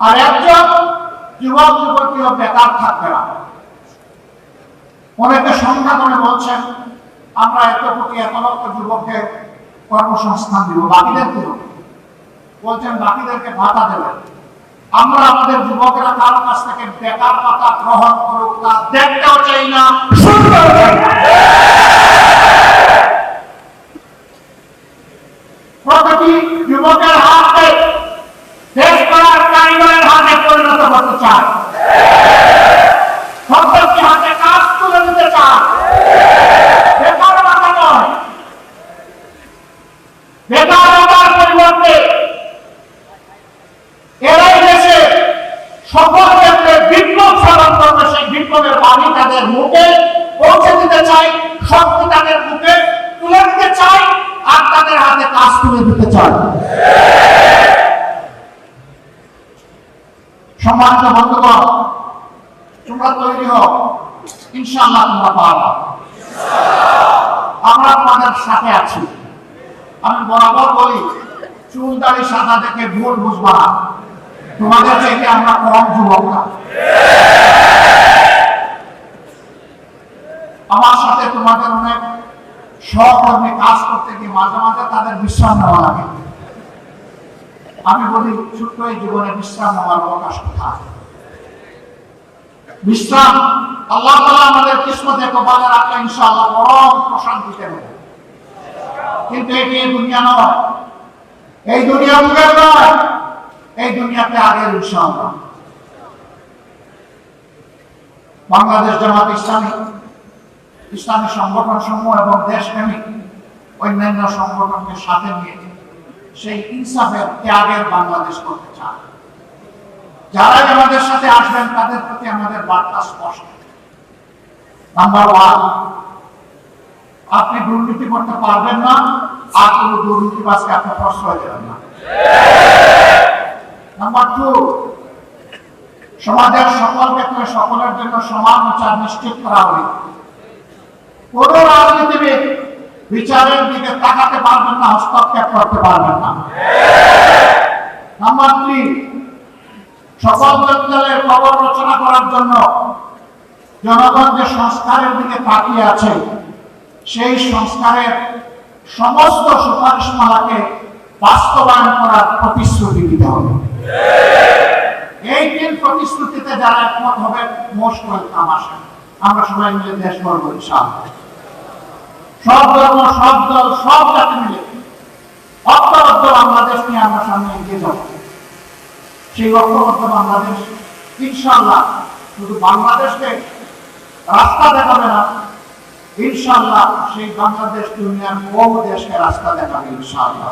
আর একজন যুবক যুবতীও বেকার থাকবে না। অনেকে সংখ্যা করে বলছেন আমরা এত কোটি এত লক্ষ যুবককে কর্মসংস্থান দিব, বাকিদের কি হবে? বলছেন বাকিদেরকে ভাতা দেবেন। আমরা আমাদের যুবকেরা কারো কাছ থেকে বেকার ভাতা গ্রহণ করুক তা দেখতেও চাই না, শুনতেও চাই না। প্রতিটি যুবকের হাতে দেশ গড়ার কারিগরের হাতে পরিণত হতে চায়, সরকারকে হাতে কাজ তুলে দিতে চায়। বেকার ভাতা নয়, বেকার ভাতার পরিবর্তে এরাই দেশে সকল ক্ষেত্রে বিপ্লব সাধন করবে। সেই বিপ্লবের বাণী তাদের মুখে পৌঁছে দিতে চাই, শক্তি তাদের মুখে তুলে দিতে চাই, আর তাদের হাতে কাজ তুলে দিতে চাই। সম্মানিত বন্ধুগণ, তোমরা তৈরি হও, ইনশাআল্লাহ তোমরা পারবা। আমরা তোমাদের সাথে আছি। আমি বরাবর বলি, চুল দাড়ি সাদা দেখে ভুল বুঝবা না, তোমাদের চাইতে আমরা কম যুবক না। আমার সাথে তোমাদের অনেক সহকর্মী কাজ করতে গিয়ে মাঝে মাঝে তাদের বিশ্রাম নেওয়া লাগে। আমি বলি, ছোট্ট এই জীবনে বিশ্রাম নেওয়ার অবকাশ কোথায়? বিশ্রাম আল্লাহ তাআলা আমাদের কিসমতে কপালে রাখলে ইনশাআল্লাহ পরম প্রশান্তিতে নেব। কিন্তু এটি এই দুনিয়া নয়, এই দুনিয়া মুখের নয়, এই দুনিয়াতে আগের ইনশাআল্লাহ। বাংলাদেশ জামাত ইসলামী, ইসলামী সংগঠন সমূহ এবং দেশপ্রেমিক অন্যান্য সংগঠনকে সাথে নিয়ে সেই ইনসাফের ত্যাগের বাংলাদেশ করতে চায়। যারা আমাদের সাথে আসবেন তাদের প্রতি আমাদের বার্তা স্পষ্ট। নাম্বার 1, আপনি দুর্নীতি করতে পারবেন না, আর কোন দুর্নীতিবাজকে আপনি প্রশ্রয় দেবেন না। নাম্বার 2, সমাজের সকল ক্ষেত্রে সকলের জন্য সমান বিচার নিশ্চিত করা হবে। কোন রাজনীতিবিদ বিচারের দিকে তাকাতে পারবেন না, হস্তক্ষেপ করতে পারবেন না। নাম্বার 3, সকল দলের খবর রচনা করার জন্য জনগণ যে সংস্কারের দিকে তাকিয়ে আছে, সেই সংস্কারের সমস্ত সুপারিশমালাকে বাস্তবায়ন করার প্রতিশ্রুতি দিতে হবে। এই 3 প্রতিশ্রুতিতে যারা একমত হবে, মোস্ট ওয়েলকাম আসেন। আমরা সবাই মিলে দেশ গড়ব ইনশাআল্লাহ। সব ধর্ম, সব দল, সব জাতি মিলে ঐক্যবদ্ধ বাংলাদেশ নিয়ে আমরা সামনে এগিয়ে যাব। সেই ঐক্যবদ্ধ বাংলাদেশ ইনশাআল্লাহ শুধু বাংলাদেশকে রাস্তা দেখাবে না, ইনশাআল্লাহ সেই বাংলাদেশ দুনিয়ার বহু দেশকে রাস্তা দেখাবে ইনশাআল্লাহ।